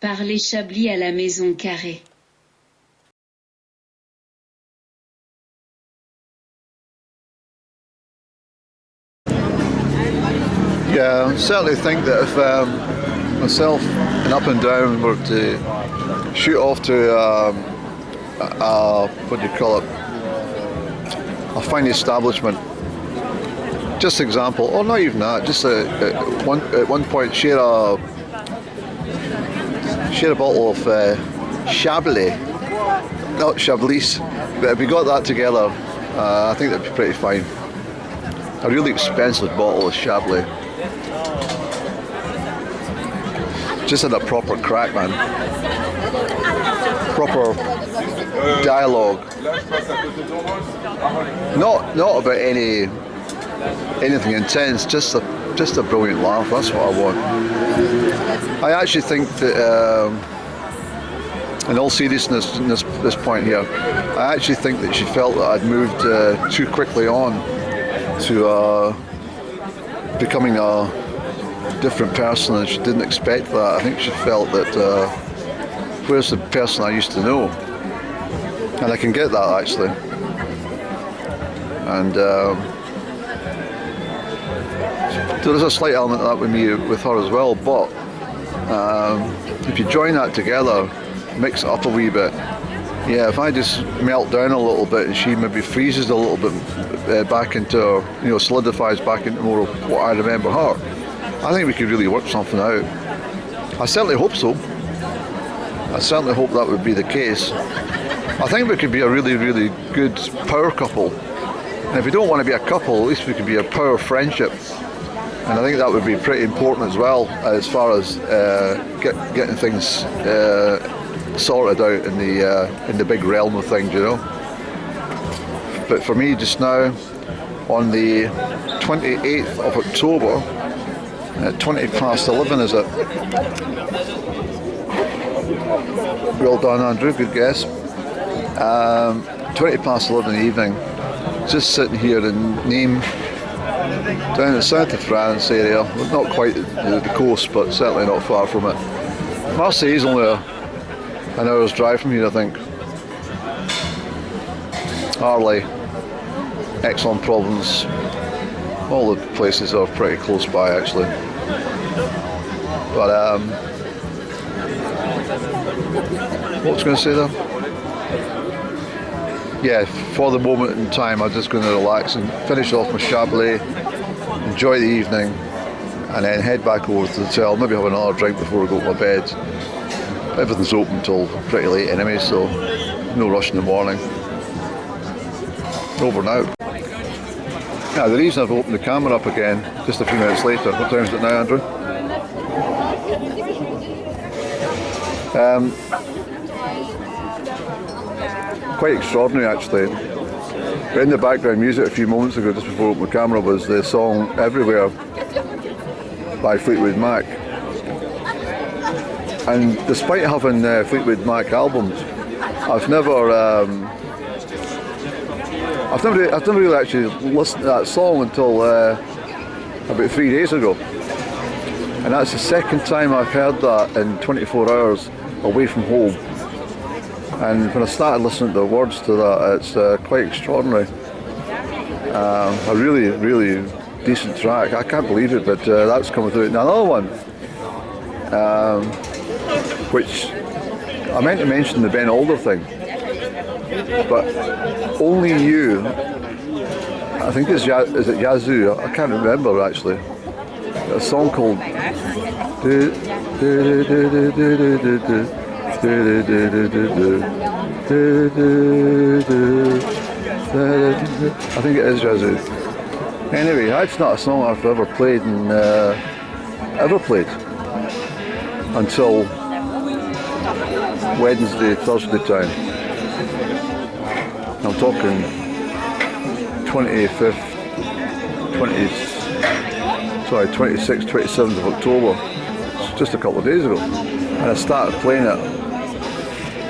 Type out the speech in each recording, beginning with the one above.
Parler Chablis à la Maison Caree. Yeah, I certainly think that if myself and Up and Down were to shoot off to what do you call it, a fine establishment, just example, or not even that, just at one point share a bottle of Chablis, not Chablis, but if we got that together, I think that'd be pretty fine. A really expensive bottle of Chablis. Just had a proper crack, man. Proper dialogue. Not about anything intense. Just a brilliant laugh. That's what I want. I actually think that, in all seriousness, in this point here, I actually think that she felt that I'd moved too quickly on to becoming a different person, and she didn't expect that. I think she felt that where's the person I used to know, and I can get that actually. And there is a slight element of that with me with her as well, but if you join that together, mix it up a wee bit, yeah, if I just melt down a little bit and she maybe freezes a little bit back into, solidifies back into more of what I remember her, I think we could really work something out. I certainly hope so. I certainly hope that would be the case. I think we could be a really, really good power couple. And if we don't want to be a couple, at least we could be a power friendship. And I think that would be pretty important as well, as far as getting things sorted out in the big realm of things, But for me just now, on the 28th of October, at 11:20 is it? Well done, Andrew, good guess. 11:20 in the evening, just sitting here in Nimes, down in the south of France area, not quite the coast, but certainly not far from it. Marseille is only an hour's drive from here, I think. Parler, Aix-en-Provence, all the places are pretty close by actually. But what was I going to say there? Yeah, for the moment in time I'm just going to relax and finish off my Chablis, enjoy the evening, and then head back over to the hotel, maybe have another drink before I go to my bed. Everything's open till pretty late anyway, so no rush in the morning. Over now. Yeah, the reason I've opened the camera up again just a few minutes later, what time is it now, Andrew? Quite extraordinary actually. But in the background music a few moments ago, just before I opened the camera, was the song Everywhere by Fleetwood Mac. And despite having Fleetwood Mac albums, I've never really actually listened to that song until about 3 days ago. And that's the second time I've heard that in 24 hours away from home. And when I started listening to the words to that, it's quite extraordinary. A really, really decent track. I can't believe it, but that's coming through. Now another one, which I meant to mention the Ben Alder thing, but Only You, I think is it Yazoo? I can't remember actually. A song called I think it is Yazoo. Anyway, that's not a song I've ever played until Wednesday, Thursday time. I'm talking 26th, 27th of October, just a couple of days ago, and I started playing it,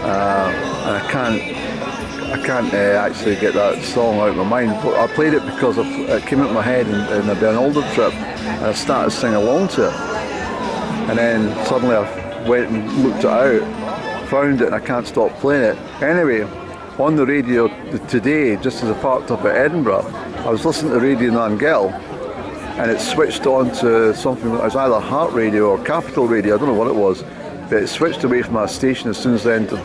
and I can't actually get that song out of my mind. But I played it because it came into my head in a Ben Alder trip, and I started singing along to it, and then suddenly I went and looked it out, found it, and I can't stop playing it. Anyway, on the radio today, just as I parked up at Edinburgh, I was listening to Radio Nangel, and it switched on to something that was either Heart Radio or Capital Radio, I don't know what it was, but it switched away from that station as soon as I entered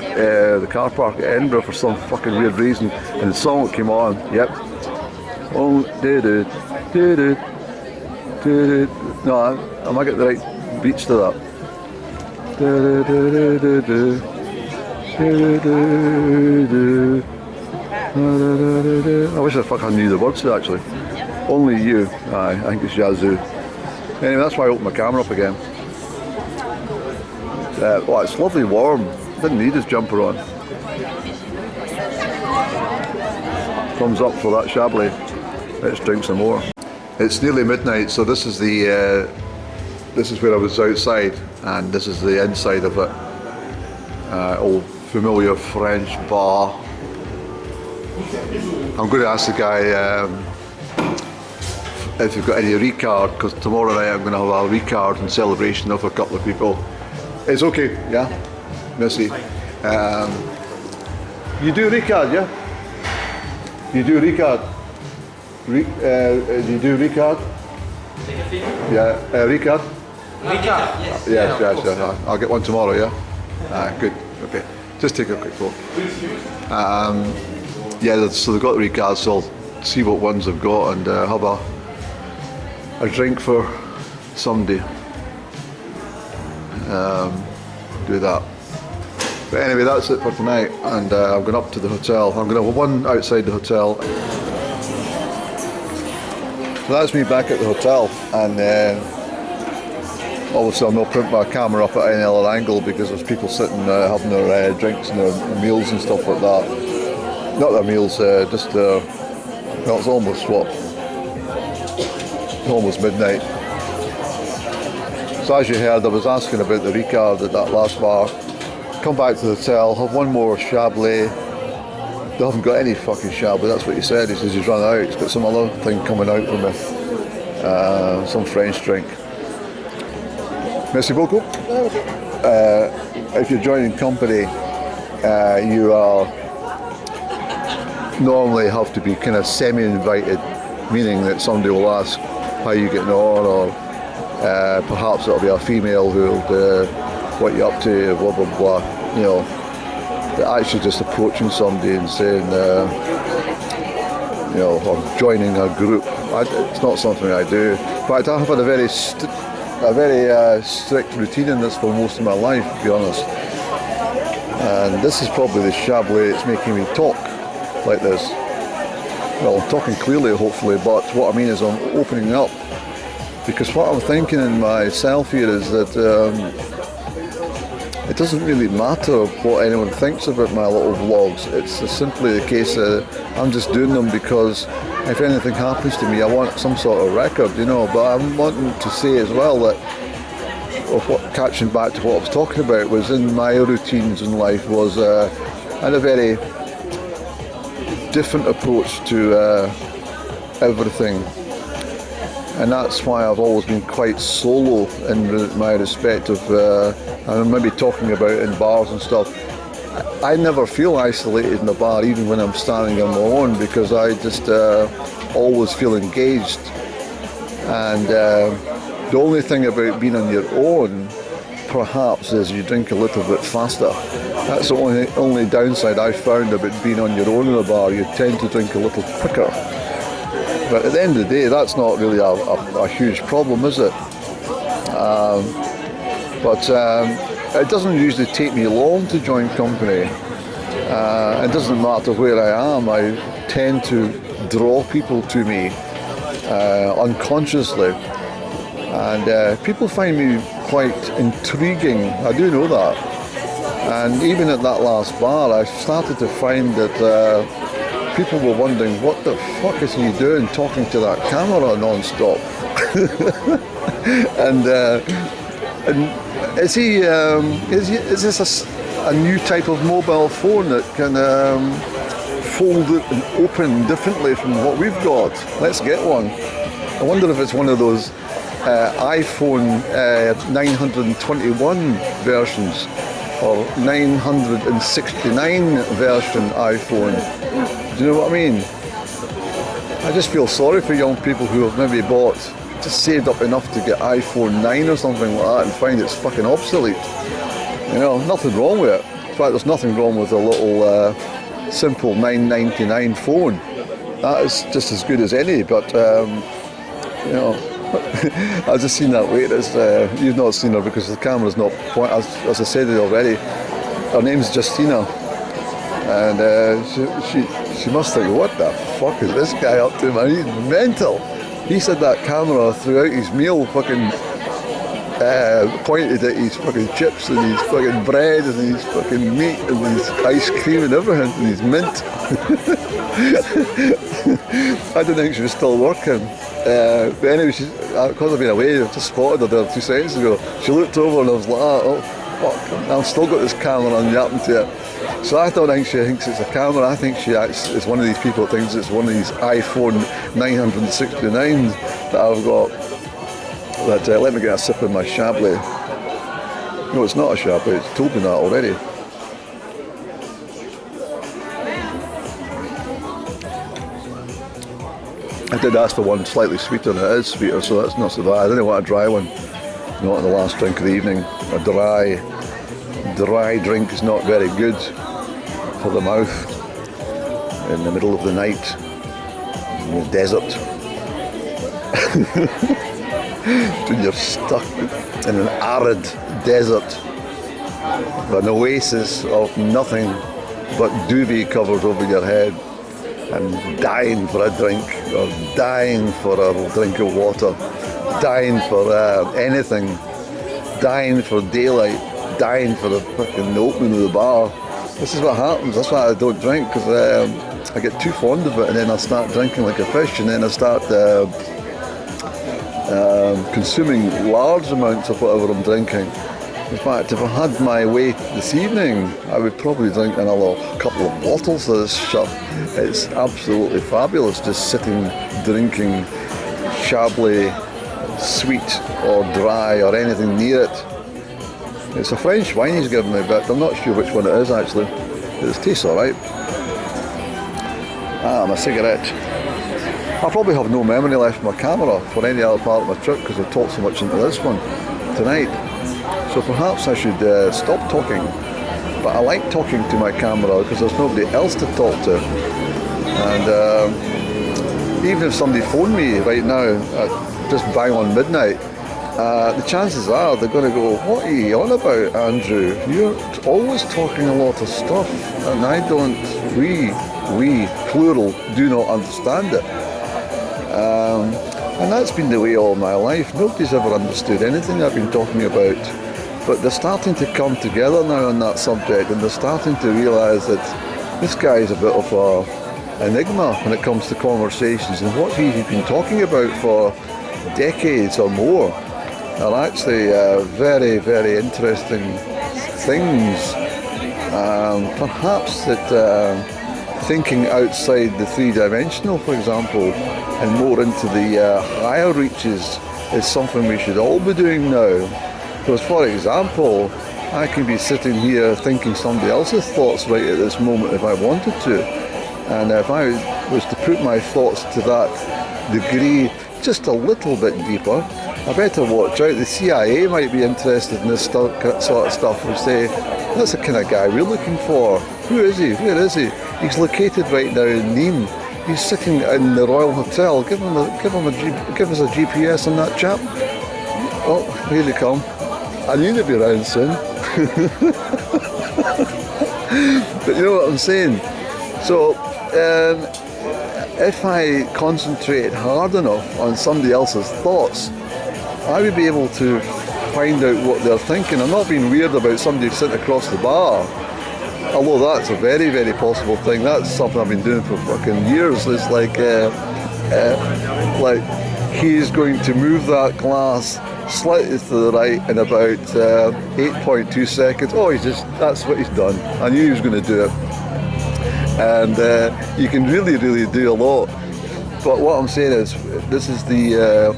the car park at Edinburgh for some fucking weird reason, and the song that came on, yep. Oh, no, I might get the right beats to that. I wish I fucking knew the words to it, actually. Only you. Aye, I think it's Yazoo. Anyway, that's why I opened my camera up again. Well, it's lovely warm. Didn't need his jumper on. Thumbs up for that Chablis. Let's drink some more. It's nearly midnight, so this is the this is where I was outside, and this is the inside of it. Old familiar French bar. I'm going to ask the guy if you've got any Ricard, because tomorrow night I'm going to have a Ricard in celebration of a couple of people. It's okay, yeah? Merci. You do Ricard, yeah? You do Ricard? You do Ricard? Yeah, Ricard? Ricard, yes. Yes. I'll get one tomorrow, yeah? Good, okay. Just take a quick look. Yeah, so they've got the Ricards, so I'll see what ones they've got and have a drink for somebody. Do that. But anyway, that's it for tonight, and I'm going up to the hotel. I'm going to have one outside the hotel. So that's me back at the hotel, and obviously I'll not print my camera up at any other angle because there's people sitting having their drinks and their meals and stuff like that. Not their meals, just well, it's almost almost midnight. So as you heard, I was asking about the Ricard at that last bar. Come back to the hotel, have one more Chablis. They haven't got any fucking Chablis, that's what he said. He says he's run out, he's got some other thing coming out for me. Some French drink. Merci beaucoup. If you're joining company, you are normally have to be kind of semi-invited, meaning that somebody will ask how you getting on, or perhaps it'll be a female who'll what you up to, blah blah blah. You know, they're actually just approaching somebody and saying, you know, or joining a group. It's not something I do. In fact, I've had a very strict routine in this for most of my life, to be honest. And this is probably the Chablis that's making me talk like this. Well, I'm talking clearly, hopefully, but what I mean is I'm opening up. Because what I'm thinking in myself here is that it doesn't really matter what anyone thinks about my little vlogs. It's simply the case that I'm just doing them because if anything happens to me, I want some sort of record, you know. But I'm wanting to say as well that, catching back to what I was talking about, was in my routines in life was I had a very different approach to everything. And that's why I've always been quite solo in my respect of, I'm maybe talking about in bars and stuff. I never feel isolated in a bar, even when I'm standing on my own, because I just always feel engaged. And the only thing about being on your own, perhaps, is you drink a little bit faster. That's the only downside I've found about being on your own in a bar. You tend to drink a little quicker. But at the end of the day, that's not really a huge problem, is it? But it doesn't usually take me long to join company. It doesn't matter where I am. I tend to draw people to me unconsciously. And people find me quite intriguing. I do know that. And even at that last bar, I started to find that people were wondering, what the fuck is he doing talking to that camera non-stop? and is this a new type of mobile phone that can fold it and open differently from what we've got? Let's get one. I wonder if it's one of those iPhone 921 versions or 969 version iPhone. Do you know what I mean? I just feel sorry for young people who have maybe just saved up enough to get iPhone 9 or something like that and find it's fucking obsolete. You know, nothing wrong with it. In fact, there's nothing wrong with a little simple 999 phone. That is just as good as any, but you know, I've just seen that waitress. You've not seen her because the camera's not pointing. As I said already, her name's Justina, and she must think, what the fuck is this guy up to, man? He's mental. He said that camera throughout his meal fucking pointed at his fucking chips and his fucking bread and his fucking meat and his ice cream and everything and his mint. I didn't think she was still working. But anyway, because I've been away, I just spotted her there 2 seconds ago. She looked over and I was like, oh fuck, I've still got this camera on yapping to it. So I don't think she thinks it's a camera. I think she actually is one of these people that thinks it's one of these iPhone 969s that I've got. But let me get a sip of my Chablis. No, it's not a Chablis, it's told me that already. I did ask for one slightly sweeter, and it is sweeter, so that's not so bad. I didn't want a dry one, not in the last drink of the evening. A dry drink is not very good for the mouth in the middle of the night in the desert. When you're stuck in an arid desert, an oasis of nothing but duvet covers over your head, and dying for a drink, or dying for a drink of water, dying for anything, dying for daylight, dying for the fucking opening of the bar. This is what happens. That's why I don't drink, because I get too fond of it, and then I start drinking like a fish, and then I start consuming large amounts of whatever I'm drinking. In fact, if I had my way this evening, I would probably drink another couple of bottles of this shit. It's absolutely fabulous just sitting drinking Chablis, sweet or dry or anything near it. It's a French wine he's given me, but I'm not sure which one it is actually. It tastes alright. My cigarette. I probably have no memory left of my camera for any other part of my trip because I've talked so much into this one tonight. So perhaps I should stop talking. But I like talking to my camera because there's nobody else to talk to. And even if somebody phoned me right now at just bang on midnight, the chances are they're going to go, what are you on about, Andrew? You're always talking a lot of stuff and I don't, we, plural, do not understand it. And that's been the way all my life. Nobody's ever understood anything I've been talking about. But they're starting to come together now on that subject, and they're starting to realise that this guy is a bit of an enigma when it comes to conversations, and what he's been talking about for decades or more are actually very, very interesting things. Perhaps that thinking outside the three-dimensional, for example, and more into the higher reaches is something we should all be doing now. Because, for example, I can be sitting here thinking somebody else's thoughts right at this moment if I wanted to. And if I was to put my thoughts to that degree just a little bit deeper, I better watch out. The CIA might be interested in this sort of stuff and say, that's the kind of guy we're looking for. Who is he? Where is he? He's located right now in Nimes. He's sitting in the Royal Hotel. Give us a GPS on that chap. Oh, here they come. I knew they'd be around soon. But you know what I'm saying? So, if I concentrate hard enough on somebody else's thoughts, I would be able to find out what they're thinking. I'm not being weird about somebody sitting across the bar, although that's a very, very possible thing. That's something I've been doing for fucking years. It's like he's going to move that glass slightly to the right in about 8.2 seconds. Oh, that's what he's done. I knew he was going to do it. And you can really, really do a lot. But what I'm saying is, this is the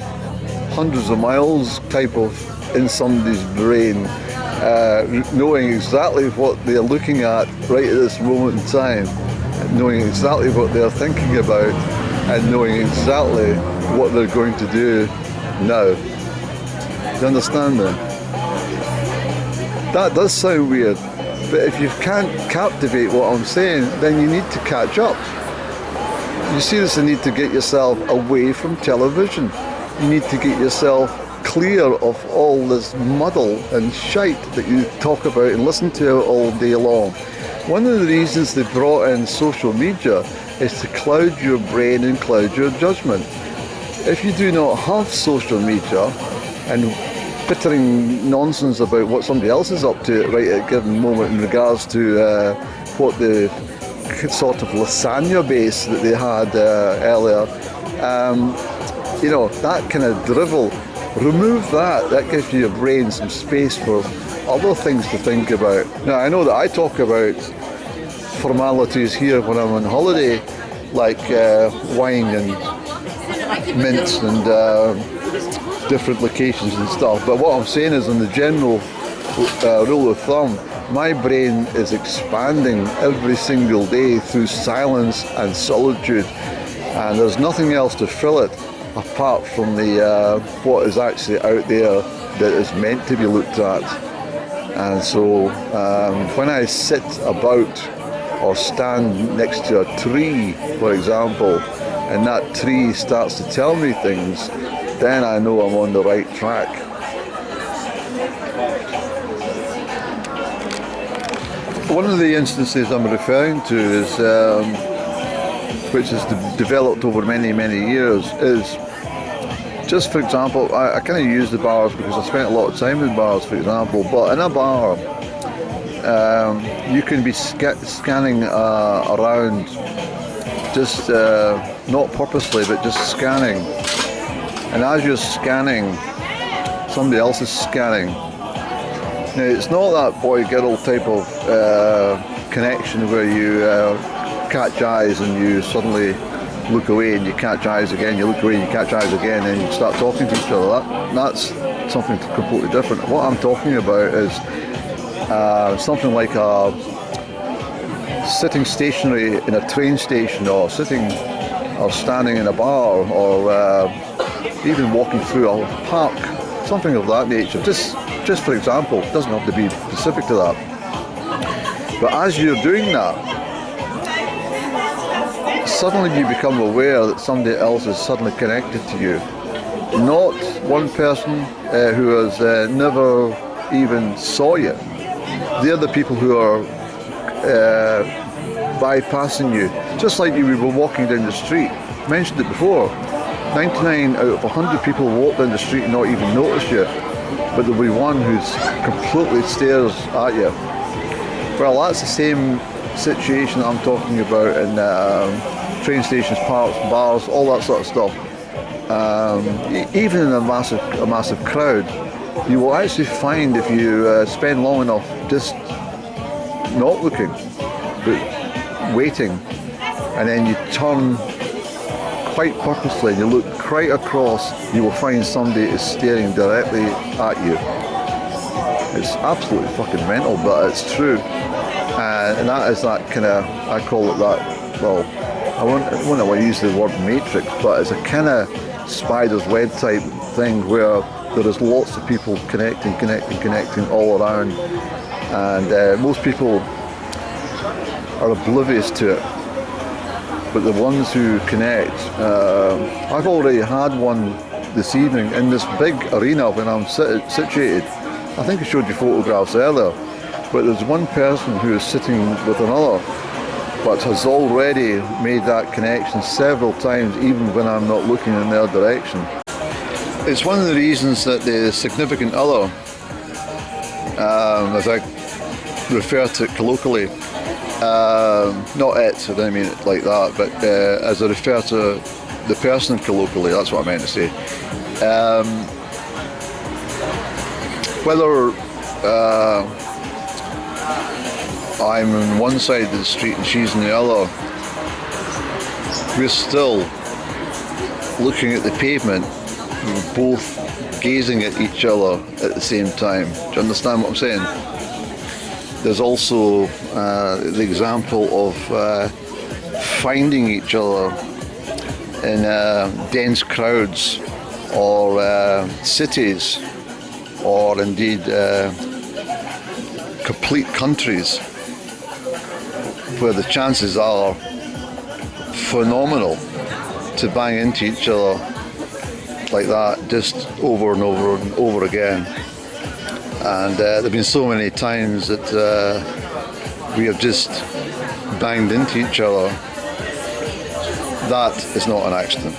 hundreds of miles type of in somebody's brain, knowing exactly what they're looking at right at this moment in time, knowing exactly what they're thinking about, and knowing exactly what they're going to do now. Do you understand me? That does sound weird, but if you can't captivate what I'm saying, then you need to catch up. You seriously need to get yourself away from television. You need to get yourself clear of all this muddle and shite that you talk about and listen to all day long. One of the reasons they brought in social media is to cloud your brain and cloud your judgment. If you do not have social media and bittering nonsense about what somebody else is up to right at a given moment in regards to what the sort of lasagna base that they had earlier, you know, that kind of drivel, remove that. That gives your brain some space for other things to think about. Now, I know that I talk about formalities here when I'm on holiday, like wine and mints and different locations and stuff, but what I'm saying is, in the general rule of thumb, my brain is expanding every single day through silence and solitude, and there's nothing else to fill it apart from the what is actually out there that is meant to be looked at. And so when I sit about or stand next to a tree, for example, and that tree starts to tell me things, then I know I'm on the right track. One of the instances I'm referring to is, which has developed over many, many years, is just, for example, I kind of use the bars because I spent a lot of time in bars, for example, but in a bar, you can be scanning around, just not purposely, but just scanning. And as you're scanning, somebody else is scanning. Now, it's not that boy-girl type of connection where you catch eyes and you suddenly look away and you catch eyes again, you look away and you catch eyes again, and you start talking to each other. That's something completely different. What I'm talking about is something like sitting stationary in a train station, or sitting or standing in a bar, or even walking through a park, something of that nature. Just for example, it doesn't have to be specific to that. But as you're doing that, suddenly you become aware that somebody else is suddenly connected to you. Not one person who has never even saw you. They're the people who are bypassing you. Just like you were walking down the street. I mentioned it before. 99 out of 100 people walk down the street and not even notice you. But there'll be one who's completely stares at you. Well, that's the same situation I'm talking about in train stations, parks, bars, all that sort of stuff. Even in a massive crowd, you will actually find, if you spend long enough just not looking, but waiting, and then you turn quite purposely and you look right across, you will find somebody is staring directly at you. It's absolutely fucking mental, but it's true. And that is that kind of, I call it that, well, I wouldn't want to use the word matrix, but it's a kind of spider's web type thing where there is lots of people connecting all around, and most people are oblivious to it. But the ones who connect, I've already had one this evening in this big arena when I'm situated. I think I showed you photographs earlier, but there's one person who is sitting with another, but has already made that connection several times, even when I'm not looking in their direction. It's one of the reasons that the significant other, as I refer to it colloquially, not it, I don't mean it like that, but as I refer to the person colloquially, that's what I meant to say. Whether I'm on one side of the street and she's on the other, we're still looking at the pavement, we're both gazing at each other at the same time. Do you understand what I'm saying? There's also the example of finding each other in dense crowds or cities or indeed complete countries where the chances are phenomenal to bang into each other like that just over and over and over again. And there have been so many times that we have just banged into each other. That is not an accident.